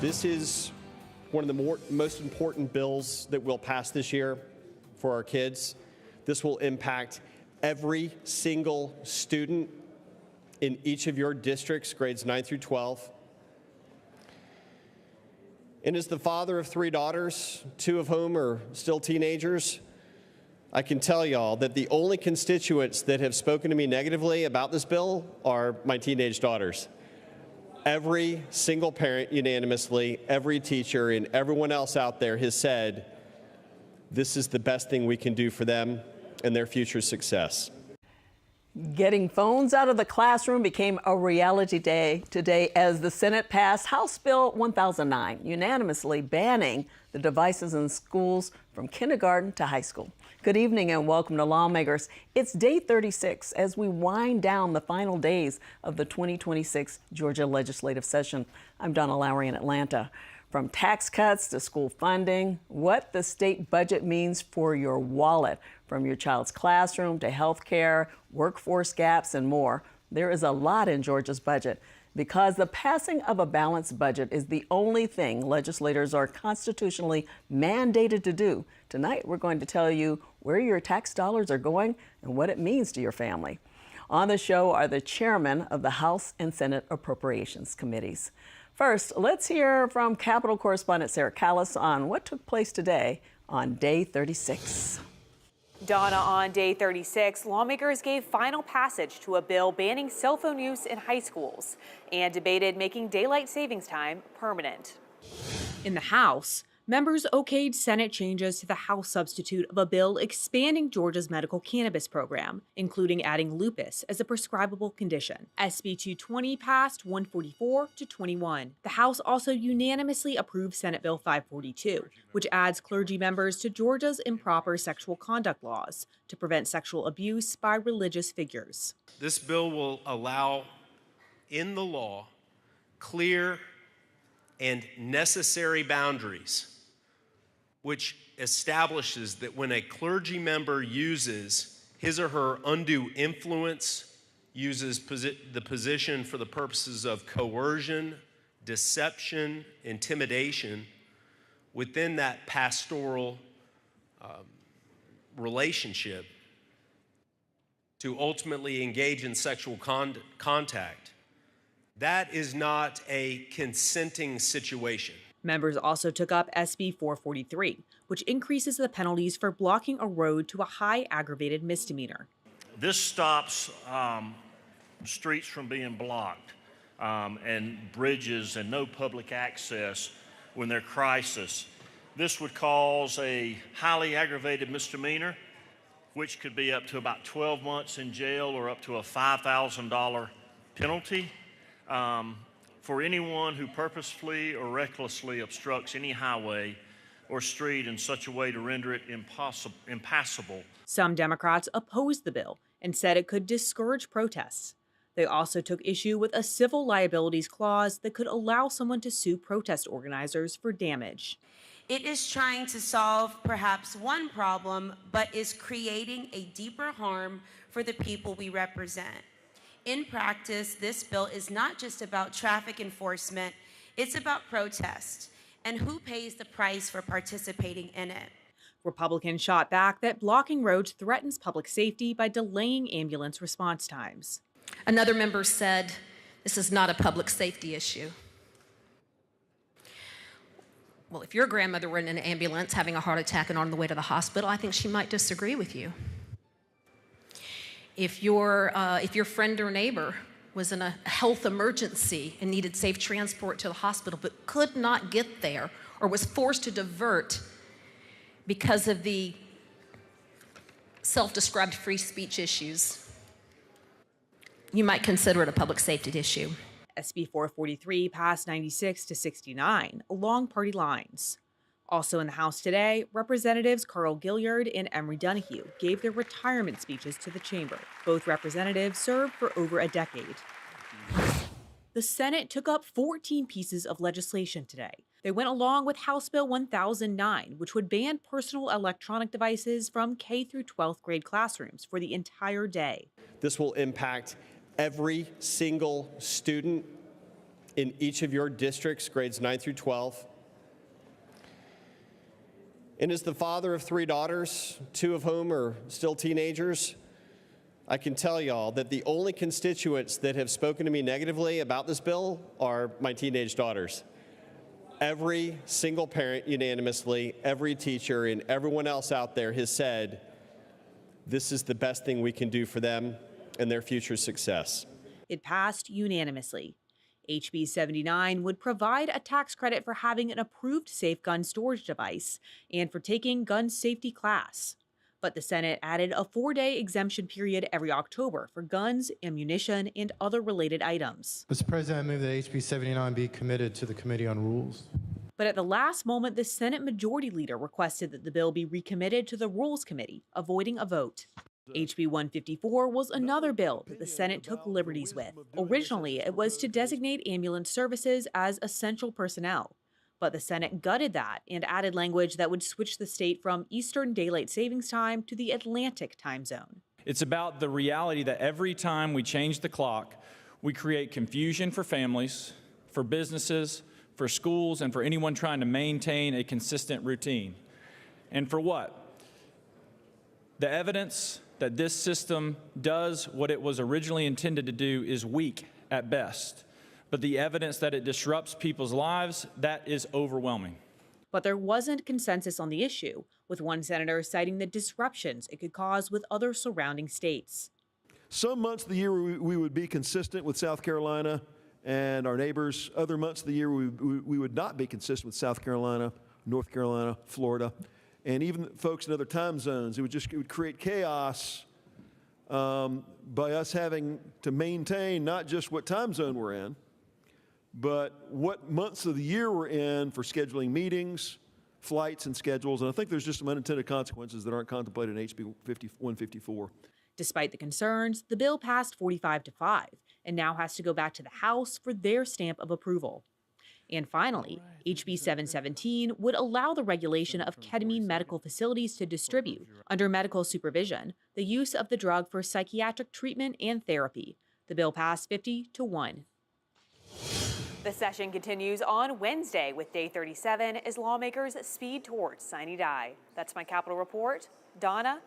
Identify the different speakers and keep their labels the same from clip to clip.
Speaker 1: This is one of the most important bills that we'll pass this year for our kids. This will impact every single student in each of your districts, grades 9 through 12. And as the father of 3 daughters, 2 of whom are still teenagers, I can tell y'all that the only constituents that have spoken to me negatively about this bill are my teenage daughters. Every single parent unanimously, every teacher, and everyone else out there has said this is the best thing we can do for them and their future success.
Speaker 2: Getting phones out of the classroom became a reality today as the Senate passed House Bill 1009, unanimously banning the devices in schools from kindergarten to high school. Good evening and welcome to Lawmakers. It's day 36 as we wind down the final days of the 2026 Georgia legislative session. I'm Donna, Lowry in Atlanta. From tax cuts to school funding, what the state budget means for your wallet, from your child's classroom to health care, workforce gaps, and more. There is a lot in Georgia's budget. Because the passing of a balanced budget is the only thing legislators are constitutionally mandated to do. Tonight, we're going to tell you where your tax dollars are going and what it means to your family. On the show are the chairmen of the House and Senate Appropriations Committees. First, let's hear from Capitol correspondent Sarah Callis on what took place today on day 36.
Speaker 3: Donna, on day 36, lawmakers gave final passage to a bill banning cell phone use in high schools and debated making daylight savings time permanent.
Speaker 4: In the House, members okayed Senate changes to the House substitute of a bill expanding Georgia's medical cannabis program, including adding lupus as a prescribable condition. SB 220 passed 144 to 21. The House also unanimously approved Senate Bill 542, which adds clergy members to Georgia's improper sexual conduct laws to prevent sexual abuse by religious figures.
Speaker 5: This bill will allow in the law clear and necessary boundaries, which establishes that when a clergy member uses his or her undue influence, uses the position for the purposes of coercion, deception, intimidation within that pastoral relationship to ultimately engage in sexual contact, that is not a consenting situation.
Speaker 4: Members also took up SB 443, which increases the penalties for blocking a road to a high aggravated misdemeanor.
Speaker 6: This stops streets from being blocked and bridges and no public access when they're crisis. This would cause a highly aggravated misdemeanor, which could be up to about 12 months in jail or up to a $5,000 penalty. For anyone who purposefully or recklessly obstructs any highway or street in such a way to render it impassable.
Speaker 4: Some Democrats opposed the bill and said it could discourage protests. They also took issue with a civil liabilities clause that could allow someone to sue protest organizers for damage.
Speaker 7: It is trying to solve perhaps one problem, but is creating a deeper harm for the people we represent. In practice, this bill is not just about traffic enforcement, it's about protest and who pays the price for participating in it.
Speaker 4: Republicans shot back that blocking roads threatens public safety by delaying ambulance response times.
Speaker 8: Another member said, this is not a public safety issue. Well, if your grandmother were in an ambulance having a heart attack and on the way to the hospital, I think she might disagree with you. If your friend or neighbor was in a health emergency and needed safe transport to the hospital but could not get there or was forced to divert because of the self-described free speech issues, you might consider it a public safety issue.
Speaker 4: SB 443 passed 96 to 69 along party lines. Also in the House today, Representatives Carl Gilliard and Emery Donahue gave their retirement speeches to the chamber. Both representatives served for over a decade. The Senate took up 14 pieces of legislation today. They went along with House Bill 1009, which would ban personal electronic devices from K through 12th grade classrooms for the entire day.
Speaker 1: This will impact every single student in each of your districts, grades 9 through 12. And as the father of 3 daughters, 2 of whom are still teenagers, I can tell y'all that the only constituents that have spoken to me negatively about this bill are my teenage daughters. Every single parent unanimously, every teacher, and everyone else out there has said, this is the best thing we can do for them and their future success.
Speaker 4: It passed unanimously. HB 79 would provide a tax credit for having an approved safe gun storage device and for taking gun safety class. But the Senate added a 4-day exemption period every October for guns, ammunition, and other related items.
Speaker 9: Mr. President, I move that HB 79 be committed to the Committee on Rules.
Speaker 4: But at the last moment, the Senate Majority Leader requested that the bill be recommitted to the Rules Committee, avoiding a vote. HB 154 was another bill that the Senate took liberties with. Originally, it was to designate ambulance services as essential personnel. But the Senate gutted that and added language that would switch the state from Eastern Daylight Savings Time to the Atlantic time zone.
Speaker 10: It's about the reality that every time we change the clock, we create confusion for families, for businesses, for schools, and for anyone trying to maintain a consistent routine. And for what? The evidence that this system does what it was originally intended to do is weak at best. But the evidence that it disrupts people's lives, that is overwhelming.
Speaker 4: But there wasn't consensus on the issue, with one senator citing the disruptions it could cause with other surrounding states.
Speaker 11: Some months of the year we would be consistent with South Carolina and our neighbors. Other months of the year we would not be consistent with South Carolina, North Carolina, Florida, and even folks in other time zones. It would create chaos by us having to maintain not just what time zone we're in, but what months of the year we're in for scheduling meetings, flights, and schedules. And I think there's just some unintended consequences that aren't contemplated in HB 154.
Speaker 4: Despite the concerns, the bill passed 45-5 and now has to go back to the House for their stamp of approval. And finally, HB 717 would allow the regulation of ketamine medical facilities to distribute, under medical supervision, the use of the drug for psychiatric treatment and therapy. The bill passed 50-1.
Speaker 3: The session continues on Wednesday with day 37 as lawmakers speed towards sine die. That's my Capitol Report. Donna?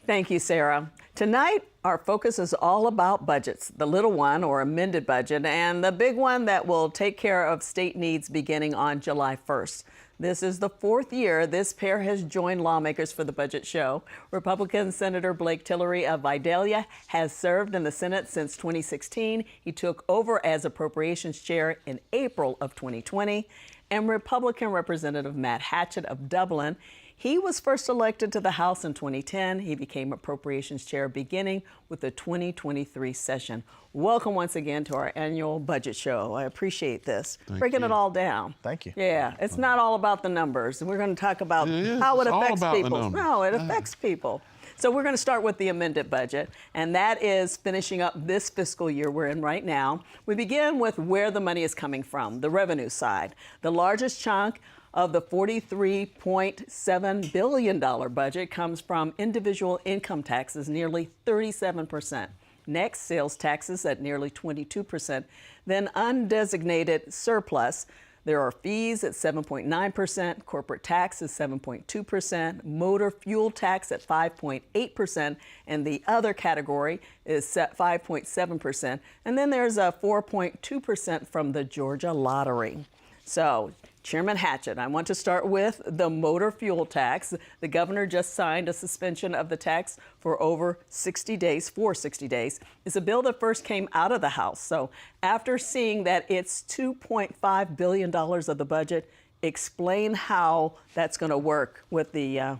Speaker 2: Thank you, Sarah. Tonight, our focus is all about budgets, the little one or amended budget, and the big one that will take care of state needs beginning on July 1st. This is the 4th year this pair has joined lawmakers for the budget show. Republican Senator Blake Tillery of Vidalia has served in the Senate since 2016. He took over as appropriations chair in April of 2020. And Republican Representative Matt Hatchett of Dublin, he was first elected to the House in 2010. He became appropriations chair beginning with the 2023 session. Welcome once again to our annual budget show. I appreciate this. Breaking it all down.
Speaker 12: Thank you.
Speaker 2: Yeah, it's not all about the numbers. We're going to talk about how it affects people. No, it affects people. So we're going to start with the amended budget, and that is finishing up this fiscal year we're in right now. We begin with where the money is coming from, the revenue side. The largest chunk of the $43.7 billion budget comes from individual income taxes, nearly 37%. Next, sales taxes at nearly 22%. Then undesignated surplus. There are fees at 7.9%, corporate tax is 7.2%, motor fuel tax at 5.8%, and the other category is set 5.7%. And then there's a 4.2% from the Georgia lottery. So, Chairman Hatchett, I want to start with the motor fuel tax. The governor just signed a suspension of the tax for over 60 days, for 60 days. It's a bill that first came out of the House. So after seeing that it's $2.5 billion of the budget, explain how that's going to work with the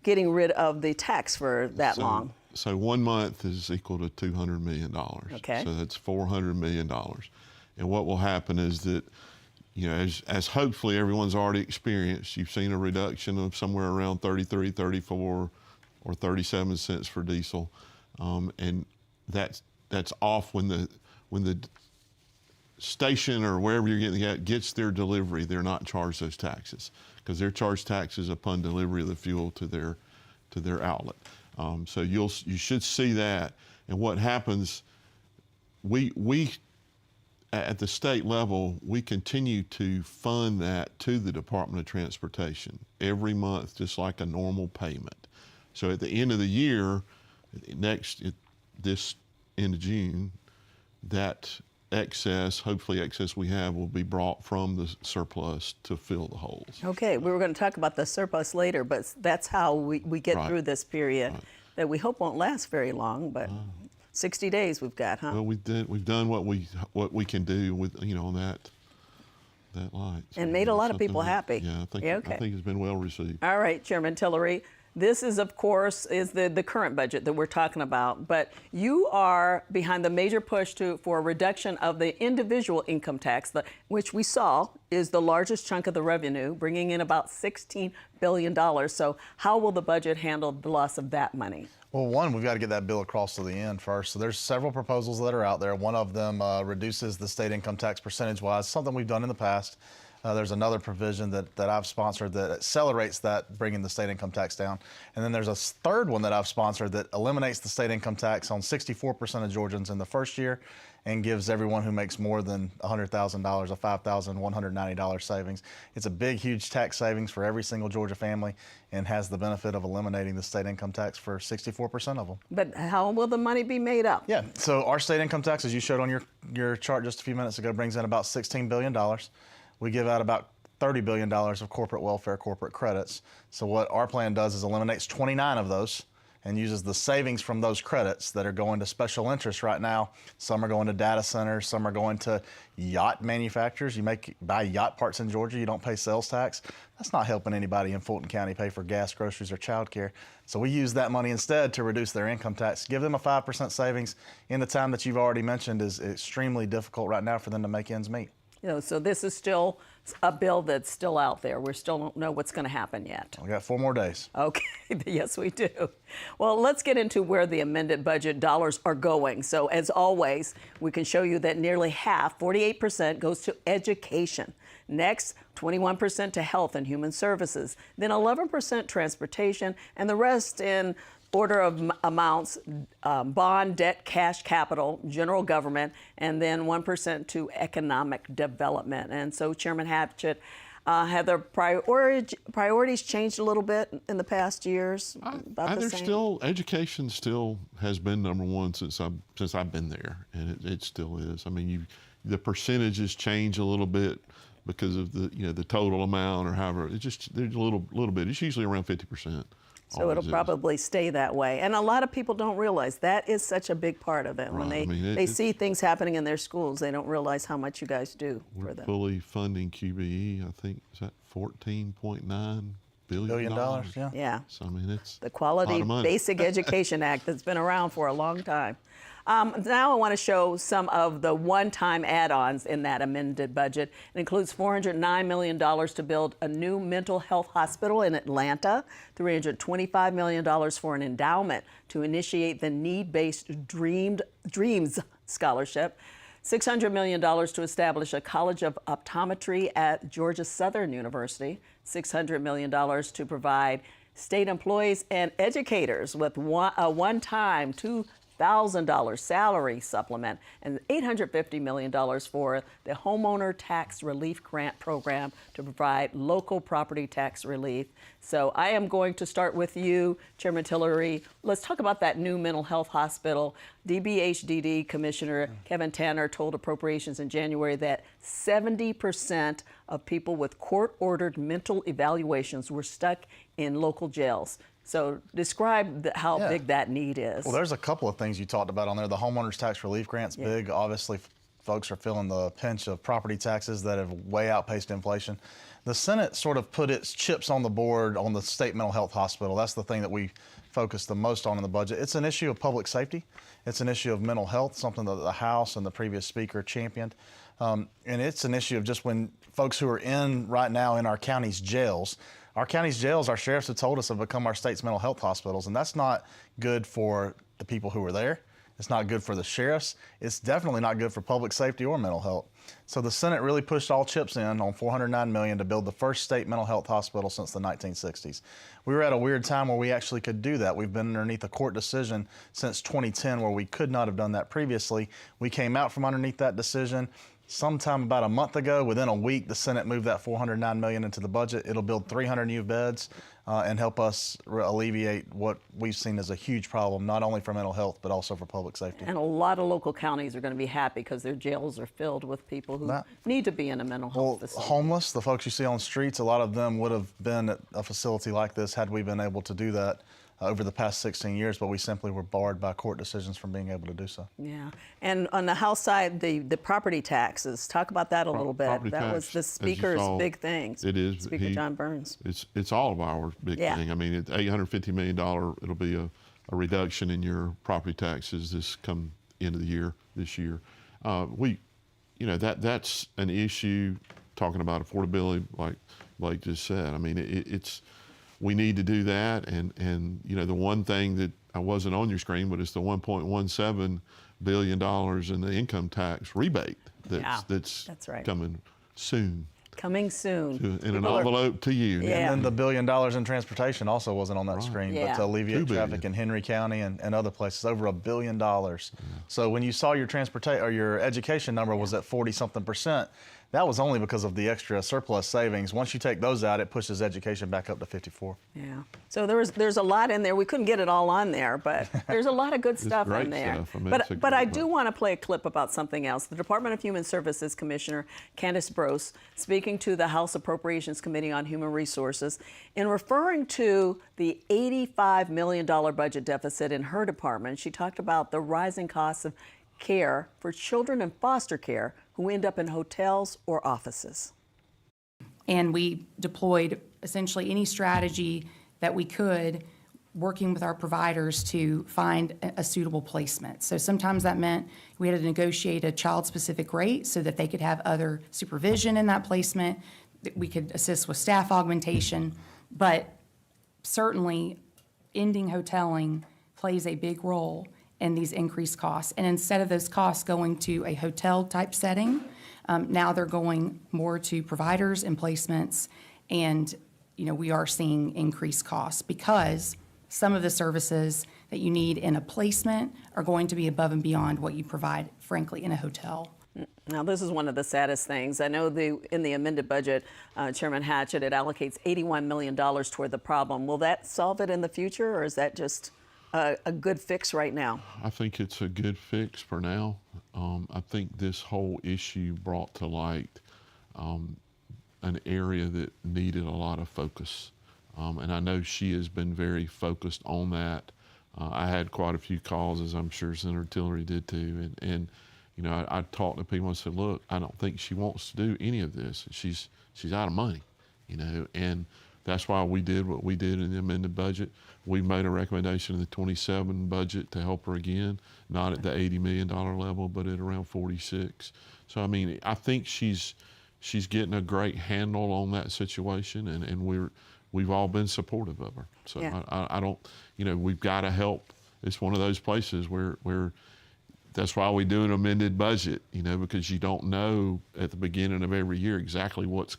Speaker 2: getting rid of the tax for that long.
Speaker 13: So 1 month is equal to $200 million.
Speaker 2: Okay.
Speaker 13: So that's $400 million. And what will happen is that, you know, as hopefully everyone's already experienced, you've seen a reduction of somewhere around 33, 34, or 37 cents for diesel, and that's off when the station or wherever you're getting it gets their delivery. They're not charged those taxes because they're charged taxes upon delivery of the fuel to their outlet. So you should see that. And what happens, we at the state level, we continue to fund that to the Department of Transportation every month, just like a normal payment. So at the end of the year, this end of June, that hopefully excess we have, will be brought from the surplus to fill the holes.
Speaker 2: Okay, we were going to talk about the surplus later, but that's how we get through this period that we hope won't last very long, but 60 days we've got, huh?
Speaker 13: Well, we've done what we can do with, on that light. So
Speaker 2: and made a lot of people happy.
Speaker 13: Yeah, I think it's been well received.
Speaker 2: All right, Chairman Tillery. This is, of course, the current budget that we're talking about, but you are behind the major push for a reduction of the individual income tax, which we saw is the largest chunk of the revenue, bringing in about $16 billion. So how will the budget handle the loss of that money?
Speaker 12: Well, one, we've got to get that bill across to the end first. So there's several proposals that are out there. One of them reduces the state income tax percentage-wise, something we've done in the past. There's another provision that I've sponsored that accelerates that, bringing the state income tax down. And then there's a third one that I've sponsored that eliminates the state income tax on 64% of Georgians in the first year and gives everyone who makes more than $100,000 a $5,190 savings. It's a big, huge tax savings for every single Georgia family and has the benefit of eliminating the state income tax for 64% of them.
Speaker 2: But how will the money be made up?
Speaker 12: Yeah, so our state income tax, as you showed on your chart just a few minutes ago, brings in about $16 billion. We give out about $30 billion of corporate welfare, corporate credits. So what our plan does is eliminates 29 of those and uses the savings from those credits that are going to special interests right now. Some are going to data centers, some are going to yacht manufacturers. You buy yacht parts in Georgia, you don't pay sales tax. That's not helping anybody in Fulton County pay for gas, groceries, or childcare. So we use that money instead to reduce their income tax. Give them a 5% savings in the time that you've already mentioned is extremely difficult right now for them to make ends meet.
Speaker 2: So this is still a bill that's still out there. We still don't know what's going to happen yet.
Speaker 12: We got 4 more days.
Speaker 2: Okay, yes, we do. Well, let's get into where the amended budget dollars are going. So as always, we can show you that nearly half, 48%, goes to education. Next, 21% to health and human services. Then 11% transportation, and the rest in order of amounts, bond, debt, cash, capital, general government, and then 1% to economic development. And so, Chairman Hatchett, have the priorities changed a little bit in the past years?
Speaker 13: Education still has been number one since I've been there, and it still is. I mean, the percentages change a little bit because of the total amount or however. There's a little bit. It's usually around 50%.
Speaker 2: So it'll probably stay that way. And a lot of people don't realize that is such a big part of it.
Speaker 13: Right.
Speaker 2: When they see things happening in their schools, they don't realize how much you guys do for them.
Speaker 13: We're fully funding QBE, I think, is that $14.9 billion?
Speaker 12: Yeah.
Speaker 2: Yeah.
Speaker 13: So, I mean, it's
Speaker 2: the Quality Basic Education Act that's been around for a long time. Now I want to show some of the one-time add-ons in that amended budget. It includes $409 million to build a new mental health hospital in Atlanta, $325 million for an endowment to initiate the Need-Based Dreams Scholarship, $600 million to establish a College of Optometry at Georgia Southern University, $600 million to provide state employees and educators with a one-time $2,000 salary supplement, and $850 million for the Homeowner Tax Relief Grant Program to provide local property tax relief. So I am going to start with you, Chairman Tillery. Let's talk about that new mental health hospital. DBHDD Commissioner Kevin Tanner told Appropriations in January that 70% of people with court-ordered mental evaluations were stuck in local jails. So describe how big that need is.
Speaker 12: Well, there's a couple of things you talked about on there. The homeowners tax relief grant's big. Obviously, folks are feeling the pinch of property taxes that have way outpaced inflation. The Senate sort of put its chips on the board on the state mental health hospital. That's the thing that we focus the most on in the budget. It's an issue of public safety. It's an issue of mental health, something that the House and the previous speaker championed. And it's an issue of just when folks who are right now in our county's jails, our sheriffs have told us have become our state's mental health hospitals, and that's not good for the people who are there. It's not good for the sheriffs. It's definitely not good for public safety or mental health. So the Senate really pushed all chips in on $409 million to build the first state mental health hospital since the 1960s. We were at a weird time where we actually could do that. We've been underneath a court decision since 2010 where we could not have done that previously. We came out from underneath that decision. sometime about a month ago, within a week, the Senate moved that $409 million into the budget. It'll build 300 new beds and help us alleviate what we've seen as a huge problem, not only for mental health, but also for public safety.
Speaker 2: And a lot of local counties are going to be happy because their jails are filled with people who need to be in a mental health facility.
Speaker 12: Homeless, the folks you see on the streets, a lot of them would have been at a facility like this had we been able to do that over the past 16 years, but we simply were barred by court decisions from being able to do so.
Speaker 2: Yeah, and on the House side, the property taxes, talk about that a little bit. That was the Speaker's big thing.
Speaker 13: It is.
Speaker 2: Speaker John Burns.
Speaker 13: It's all of our big thing. I mean, it's $850 million, it'll be a reduction in your property taxes this come end of the year, this year. That's an issue, talking about affordability, like Blake just said. I mean, we need to do that, and the one thing that I wasn't on your screen, but it's the $1.17 billion in the income tax rebate that's
Speaker 2: right.
Speaker 13: coming soon.
Speaker 2: Coming soon.
Speaker 13: In an envelope to you.
Speaker 2: Yeah.
Speaker 12: And then the $1 billion in transportation also wasn't on that screen, but to alleviate traffic in Henry County and other places, over $1 billion. So when you saw your your education number was at 40-something%, that was only because of the extra surplus savings. Once you take those out, it pushes education back up to 54.
Speaker 2: Yeah. So there's a lot in there. We couldn't get it all on there, but there's a lot of good stuff in there.
Speaker 13: Stuff. I mean,
Speaker 2: but I do want to play a clip about something else. The Department of Human Services Commissioner Candace Brose, speaking to the House Appropriations Committee on Human Resources, in referring to the $85 million budget deficit in her department, she talked about the rising costs of care for children in foster care who end up in hotels or offices.
Speaker 14: And we deployed essentially any strategy that we could, working with our providers to find a suitable placement. So sometimes that meant we had to negotiate a child-specific rate so that they could have other supervision in that placement, that we could assist with staff augmentation, but certainly ending hoteling plays a big role in these increased costs. And instead of those costs going to a hotel-type setting, now they're going more to providers and placements, and we are seeing increased costs because some of the services that you need in a placement are going to be above and beyond what you provide, frankly, in a hotel.
Speaker 2: Now, this is one of the saddest things. I know in the amended budget, Chairman Hatchett, it allocates $81 million toward the problem. Will that solve it in the future, or is that just a good fix right now?
Speaker 13: I think it's a good fix for now. I think this whole issue brought to light an area that needed a lot of focus. And I know she has been very focused on that. I had quite a few calls, as I'm sure Senator Tillery did too. And I talked to people and said, look, I don't think she wants to do any of this. She's out of money, and that's why we did what we did in the amended budget. We made a recommendation in the 27 budget to help her again, not at the $80 million level, but at around 46. So, I mean, I think she's getting a great handle on that situation, and we've all been supportive of her. So I don't, we've got to help. It's one of those places where that's why we do an amended budget, because you don't know at the beginning of every year exactly what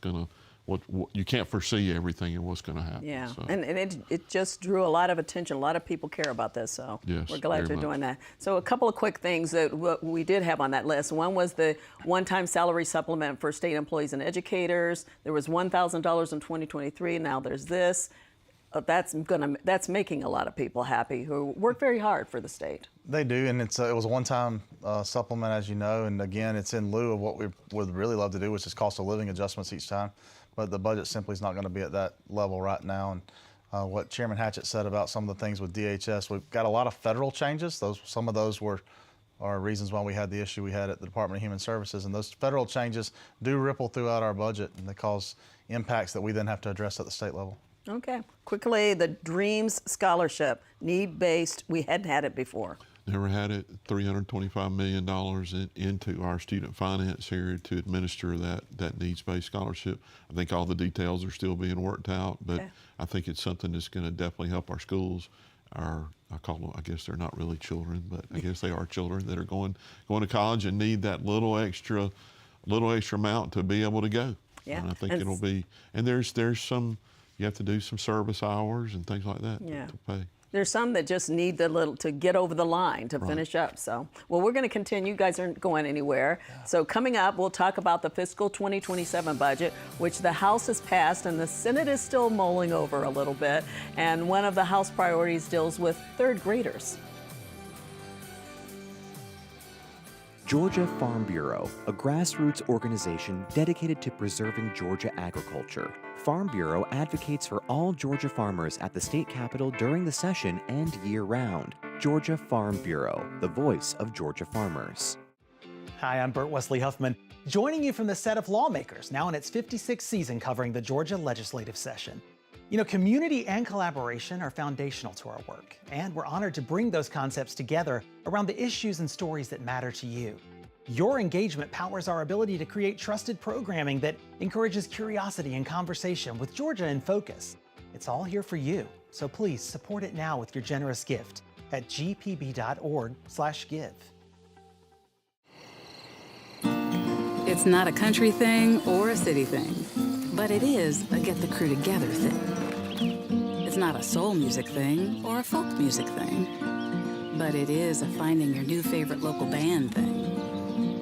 Speaker 13: you can't foresee everything and what's going to happen.
Speaker 2: Yeah,
Speaker 13: so.
Speaker 2: and it just drew a lot of attention. A lot of people care about this, so
Speaker 13: yes,
Speaker 2: we're glad you're doing that. So a couple of quick things that we did have on that list. One was the one-time salary supplement for state employees and educators. There was $1,000 in 2023. Now there's this. That's making a lot of people happy who work very hard for the state.
Speaker 12: They do, and it was a one-time supplement, as you know, and again, it's in lieu of what we would really love to do, which is cost of living adjustments each time. But the budget simply is not going to be at that level right now. And what Chairman Hatchett said about some of the things with DHS, we've got a lot of federal changes. Some of those are reasons why we had the issue we had at the Department of Human Services. And those federal changes do ripple throughout our budget, and they cause impacts that we then have to address at the state level.
Speaker 2: Okay. Quickly, the DREAMS Scholarship, need-based. We hadn't had it before.
Speaker 13: Never had it. $325 million into our student finance area to administer that needs-based scholarship. I think all the details are still being worked out, but I think it's something that's going to definitely help our schools. I call them, I guess they're not really children, but I guess they are children that are going to college and need that little extra amount to be able to go.
Speaker 2: Yeah.
Speaker 13: And I think it'll be, and there's some, you have to do some service hours and things like that to pay.
Speaker 2: There's some that just need to get over the line to finish up. So, well, we're going to continue. You guys aren't going anywhere. So coming up, we'll talk about the fiscal 2027 budget, which the House has passed and the Senate is still mulling over a little bit. And one of the House priorities deals with third graders.
Speaker 15: Georgia Farm Bureau, a grassroots organization dedicated to preserving Georgia agriculture. Farm Bureau advocates for all Georgia farmers at the state capitol during the session and year-round. Georgia Farm Bureau, the voice of Georgia farmers.
Speaker 16: Hi, I'm Burt Wesley Huffman, joining you from the set of Lawmakers, now in its 56th season covering the Georgia legislative session. You know, community and collaboration are foundational to our work, and we're honored to bring those concepts together around the issues and stories that matter to you. Your engagement powers our ability to create trusted programming that encourages curiosity and conversation with Georgia in focus. It's all here for you, so please support it now with your generous gift at gpb.org/give.
Speaker 17: It's not a country thing or a city thing, but it is a get the crew together thing. It's not a soul music thing or a folk music thing, but it is a finding your new favorite local band thing.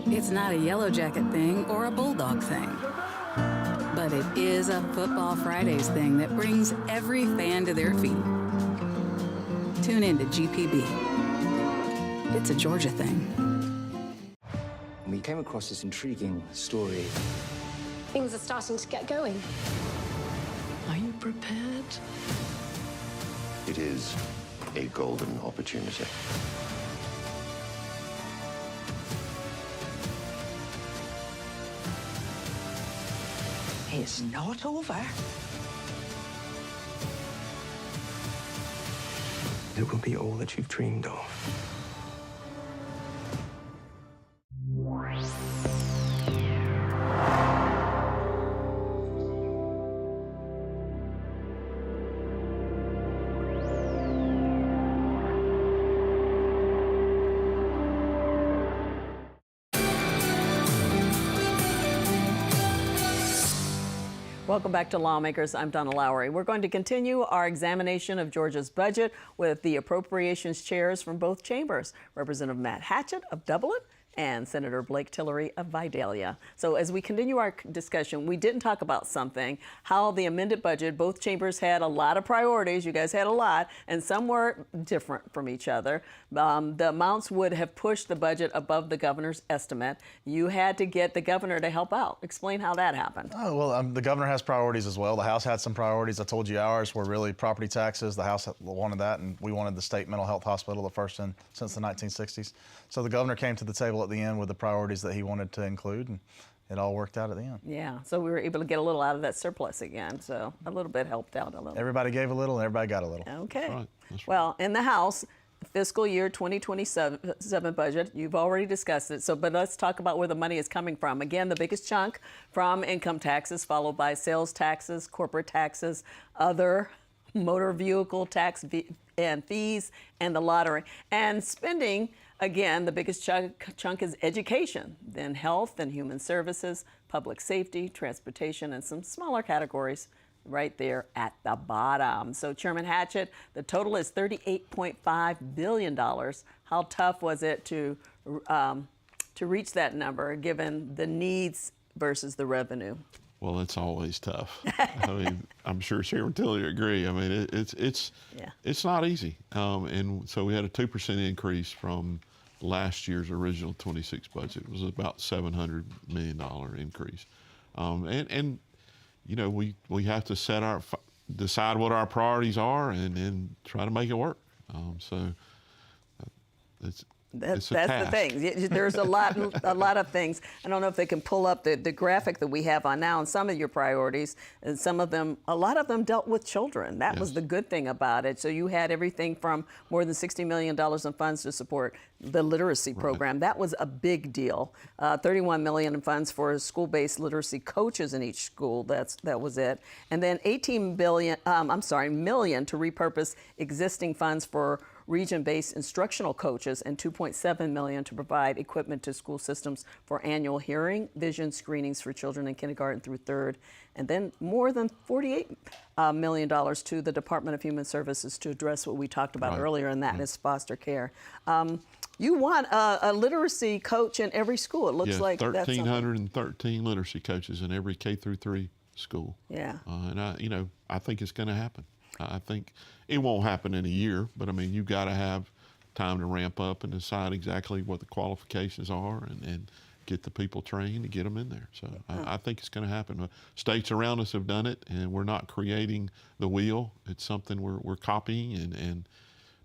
Speaker 17: It's not a Yellow Jacket thing or a Bulldog thing, but it is a Football Fridays thing that brings every fan to their feet. Tune in to GPB. It's a Georgia thing.
Speaker 18: We came across this intriguing story.
Speaker 19: Things are starting to get going. Are you prepared?
Speaker 20: It is a golden opportunity.
Speaker 21: It's not over.
Speaker 18: It will be all that you've dreamed of.
Speaker 2: Welcome back to Lawmakers. I'm Donna Lowry. We're going to continue our examination of Georgia's budget with the appropriations chairs from both chambers, Representative Matt Hatchett of Dublin and Senator Blake Tillery of Vidalia. So as we continue our discussion, we didn't talk about something, how the amended budget, both chambers had a lot of priorities, you guys had a lot, and some were different from each other. The amounts would have pushed the budget above the governor's estimate. You had to get the governor to help out. Explain how that happened.
Speaker 12: Oh, well, the governor has priorities as well. The House had some priorities. I told you ours were really property taxes. The House wanted that, and we wanted the state mental health hospital, the first since the 1960s. So the governor came to the table at the end with the priorities that he wanted to include, and it all worked out at the end.
Speaker 2: Yeah, so we were able to get a little out of that surplus again, so a little bit helped out a little.
Speaker 12: Everybody gave a little, and everybody got a little.
Speaker 2: Okay.
Speaker 12: That's right. That's right.
Speaker 2: Well, in the House, fiscal year 2027 budget, you've already discussed it, but let's talk about where the money is coming from. Again, the biggest chunk from income taxes, followed by sales taxes, corporate taxes, other motor vehicle tax and fees, and the lottery. And spending, again, the biggest chunk is education, then health and human services, public safety, transportation, and some smaller categories right there at the bottom. So Chairman Hatchett, the total is $38.5 billion. How tough was it to reach that number given the needs versus the revenue?
Speaker 13: Well, it's always tough. I mean, I'm sure Chairman Tillery agree. I mean, it's not easy. And so we had a 2% increase from last year's original 26 budget. It was about $700 million increase. And you know, we have to decide what our priorities are and try to make it work.
Speaker 2: That's the thing. There's a lot of things. I don't know if they can pull up the graphic that we have on now and some of your priorities, and a lot of them dealt with children. That was the good thing about it. So you had everything from more than $60 million in funds to support the literacy program. That was a big deal. $31 million in funds for school-based literacy coaches in each school. That was it. And then $18 million to repurpose existing funds for region-based instructional coaches and $2.7 million to provide equipment to school systems for annual hearing, vision screenings for children in kindergarten through third, and then more than $48 million to the Department of Human Services to address what we talked about earlier, and that is foster care. You want a literacy coach in every school. It looks like
Speaker 13: 1,313 literacy coaches in every K through 3 school.
Speaker 2: Yeah.
Speaker 13: And I think it's going to happen. I think it won't happen in a year, but I mean, you've got to have time to ramp up and decide exactly what the qualifications are and get the people trained to get them in there. So I think it's going to happen. States around us have done it, and we're not creating the wheel. It's something we're copying, and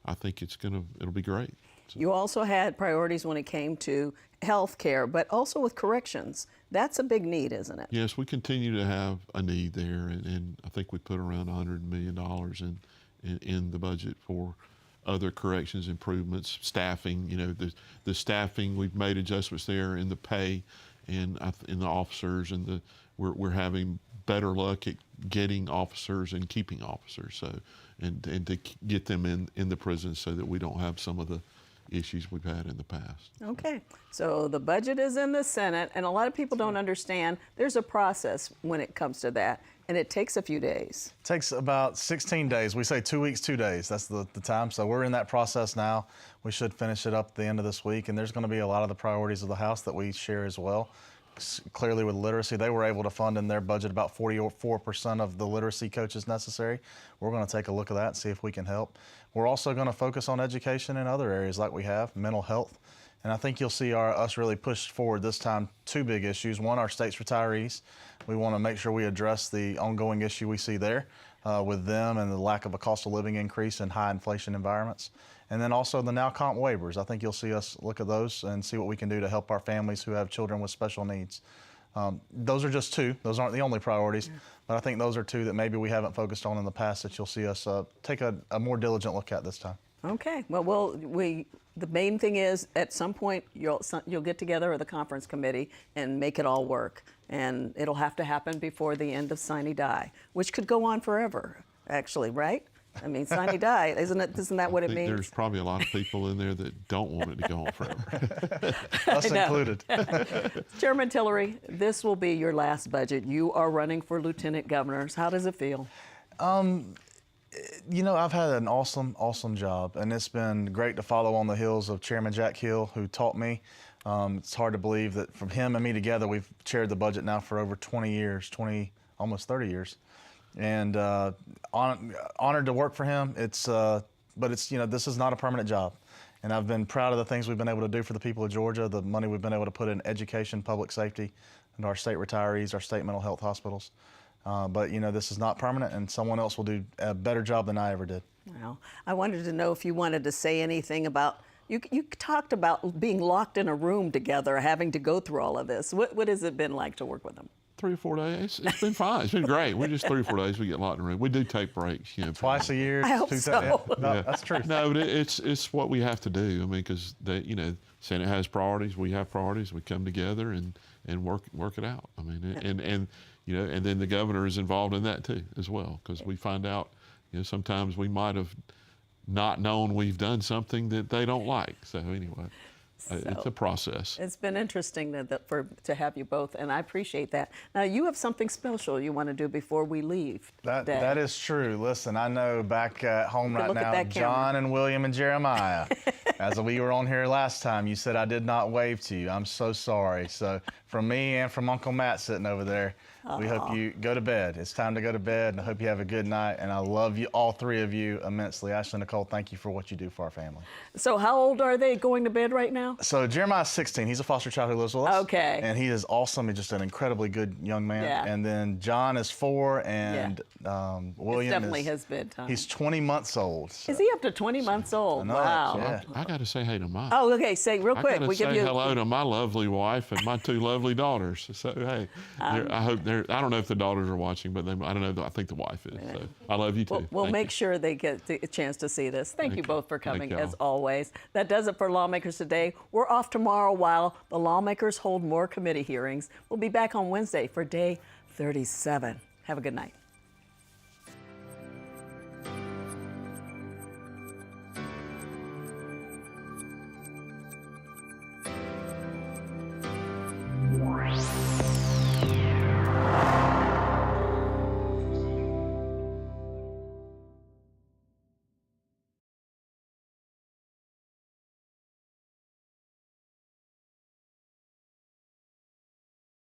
Speaker 13: I think it'll be great. So.
Speaker 2: You also had priorities when it came to health care, but also with corrections. That's a big need, isn't it?
Speaker 13: Yes, we continue to have a need there, and I think we put around $100 million in the budget for other corrections improvements, staffing. You know, the staffing, we've made adjustments there in the pay and in the officers, and we're having better luck at getting officers and keeping officers. So, and to get them in the prison so that we don't have some of the issues we've had in the past.
Speaker 2: Okay, so the budget is in the Senate, and a lot of people don't understand there's a process when it comes to that, and it takes a few days.
Speaker 12: It takes about 16 days. We say 2 weeks, 2 days. That's the time. So we're in that process now. We should finish it up at the end of this week, and there's going to be a lot of the priorities of the House that we share as well. Clearly with literacy, they were able to fund in their budget about 44% of the literacy coaches necessary. We're going to take a look at that and see if we can help. We're also going to focus on education in other areas like we have, mental health. And I think you'll see us really push forward this time 2 big issues. One, our state's retirees. We want to make sure we address the ongoing issue we see there with them and the lack of a cost of living increase in high inflation environments. And then also the now comp waivers. I think you'll see us look at those and see what we can do to help our families who have children with special needs. Those are just 2. Those aren't the only priorities, but I think those are 2 that maybe we haven't focused on in the past that you'll see us take a more diligent look at this time.
Speaker 2: Okay, well, the main thing is at some point you'll get together with the conference committee and make it all work, and it'll have to happen before the end of sine die, which could go on forever, actually, right? I mean, sine die, isn't that what it means?
Speaker 13: There's probably a lot of people in there that don't want it to go on forever.
Speaker 12: Us included.
Speaker 2: Chairman Tillery, this will be your last budget. You are running for lieutenant governors. How does it feel?
Speaker 12: You know, I've had an awesome job, and it's been great to follow on the heels of Chairman Jack Hill, who taught me. It's hard to believe that from him and me together, we've chaired the budget now for over 20 years, almost 30 years. And honored to work for him. But it's, you know, this is not a permanent job. And I've been proud of the things we've been able to do for the people of Georgia, the money we've been able to put in education, public safety, and our state retirees, our state mental health hospitals. But, you know, this is not permanent, and someone else will do a better job than I ever did.
Speaker 2: Well, I wanted to know if you wanted to say anything about, you talked about being locked in a room together, having to go through all of this. What has it been like to work with them?
Speaker 13: 3 or 4 days. It's been fine. It's been great. We're just 3 or 4 days. We get locked in the room. We do take breaks. You know,
Speaker 12: twice a year.
Speaker 2: I hope so.
Speaker 12: No, that's true.
Speaker 13: No, but it's what we have to do. I mean, because you know, Senate has priorities. We have priorities. We come together and work it out. I mean, and you know, and then the governor is involved in that too as well, because we find out, you know, sometimes we might have not known we've done something that they don't like. So anyway. It's a process.
Speaker 2: It's been interesting to have you both, and I appreciate that. Now, you have something special you want to do before we leave.
Speaker 12: That is true. Listen, I know back at home right now, John and William and Jeremiah, as we were on here last time, you said I did not wave to you. I'm so sorry. So from me and from Uncle Matt sitting over there, we hope you go to bed. It's time to go to bed, and I hope you have a good night. And I love you, all 3 of you, immensely. Ashley and Nicole, thank you for what you do for our family.
Speaker 2: So how old are they going to bed right now?
Speaker 12: So Jeremiah's 16. He's a foster child who lives with us.
Speaker 2: Okay.
Speaker 12: And he is awesome. He's just an incredibly good young man.
Speaker 2: Yeah.
Speaker 12: And then John is 4, and William
Speaker 2: definitely his bedtime.
Speaker 12: He's 20 months old. So.
Speaker 2: Is he up to 20 months old?
Speaker 12: No,
Speaker 2: wow.
Speaker 12: Yeah.
Speaker 13: I got to say hey to mine.
Speaker 2: Oh, okay. Say real quick.
Speaker 13: I got to say hello to my lovely wife and my 2 lovely daughters. So hey, I hope I don't know if the daughters are watching, but I don't know. I think the wife is. So I love you too.
Speaker 2: We'll make sure they get the chance to see this. Thank you both for coming, as always. That does it for Lawmakers Today. We're off tomorrow while the lawmakers hold more committee hearings. We'll be back on Wednesday for day 37. Have a good night.